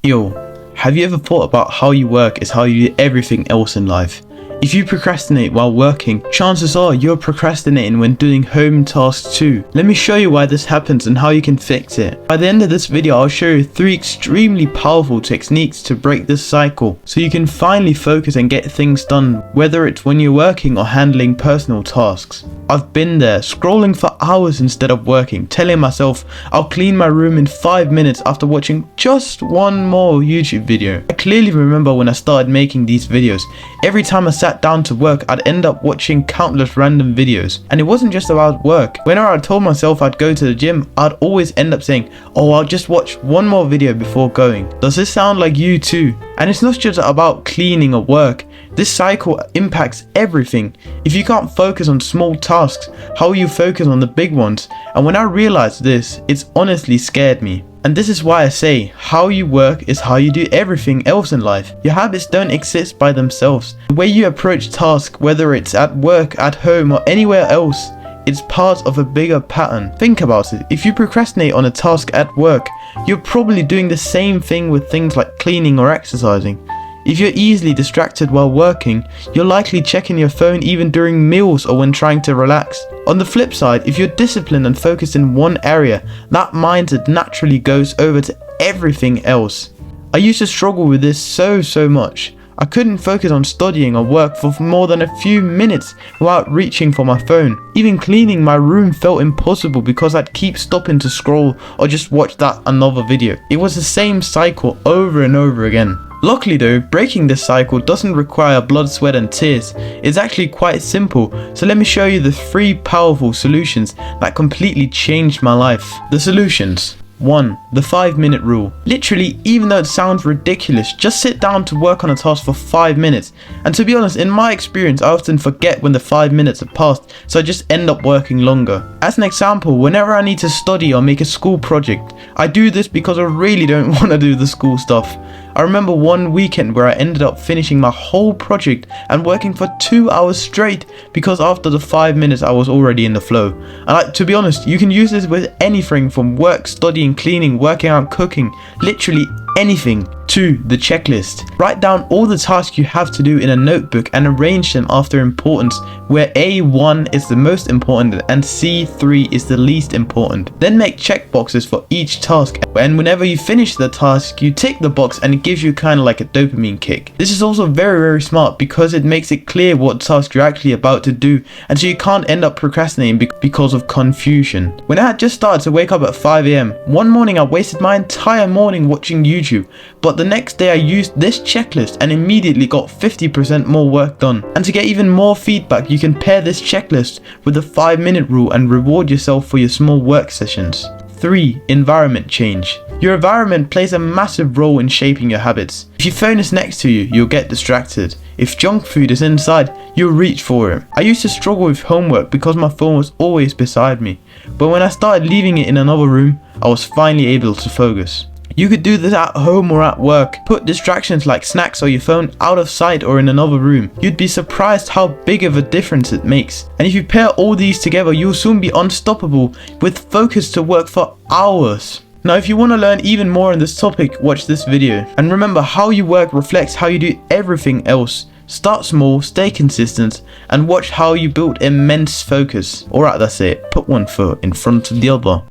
Yo, have you ever thought about how you work is how you do everything else in life? If you procrastinate while working, chances are you're procrastinating when doing home tasks too. Let me show you why this happens and how you can fix it. By the end of this video, I'll show you 3 extremely powerful techniques to break this cycle, so you can finally focus and get things done, whether it's when you're working or handling personal tasks. I've been there, scrolling for hours instead of working, telling myself I'll clean my room in 5 minutes after watching just one more YouTube video. I clearly remember when I started making these videos. Every time I sat down to work, I'd end up watching countless random videos. And it wasn't just about work. Whenever I told myself I'd go to the gym, I'd always end up saying, oh, I'll just watch one more video before going. Does this sound like you too? And it's not just about cleaning or work. This cycle impacts everything. If you can't focus on small tasks, how will you focus on the big ones? And when I realized this, it's honestly scared me. And this is why I say, how you work is how you do everything else in life. Your habits don't exist by themselves. The way you approach tasks, whether it's at work, at home, or anywhere else, it's part of a bigger pattern. Think about it. If you procrastinate on a task at work, you're probably doing the same thing with things like cleaning or exercising. If you're easily distracted while working, you're likely checking your phone even during meals or when trying to relax. On the flip side, if you're disciplined and focused in one area, that mindset naturally goes over to everything else. I used to struggle with this so much. I couldn't focus on studying or work for more than a few minutes without reaching for my phone. Even cleaning my room felt impossible because I'd keep stopping to scroll or just watch that another video. It was the same cycle over and over again. Luckily though, breaking this cycle doesn't require blood, sweat and tears. It's actually quite simple, so let me show you the 3 powerful solutions that completely changed my life. The solutions. 1. The 5-minute rule. Literally, even though it sounds ridiculous, just sit down to work on a task for 5 minutes. And to be honest, in my experience, I often forget when the 5 minutes have passed, so I just end up working longer. As an example, whenever I need to study or make a school project, I do this because I really don't want to do the school stuff. I remember one weekend where I ended up finishing my whole project and working for 2 hours straight because after the 5 minutes I was already in the flow. And to be honest, you can use this with anything from work, studying, cleaning, working out, cooking, literally anything. 2. The checklist. Write down all the tasks you have to do in a notebook and arrange them after importance, where A1 is the most important and C3 is the least important. Then make check boxes for each task, and whenever you finish the task, you tick the box and it gives you kind of like a dopamine kick. This is also very smart because it makes it clear what task you're actually about to do, and so you can't end up procrastinating because of confusion. When I had just started to wake up at 5 AM, one morning I wasted my entire morning watching YouTube, but the next day I used this checklist and immediately got 50% more work done. And to get even more feedback, you can pair this checklist with the 5-minute rule and reward yourself for your small work sessions. 3. Environment change. Your environment plays a massive role in shaping your habits. If your phone is next to you, you'll get distracted. If junk food is inside, you'll reach for it. I used to struggle with homework because my phone was always beside me, but when I started leaving it in another room, I was finally able to focus. You could do this at home or at work. Put distractions like snacks or your phone out of sight or in another room. You'd be surprised how big of a difference it makes. And if you pair all these together, you'll soon be unstoppable with focus to work for hours. Now, if you want to learn even more on this topic, watch this video. And remember, how you work reflects how you do everything else. Start small, stay consistent, and watch how you build immense focus. Alright, that's it. Put one foot in front of the other.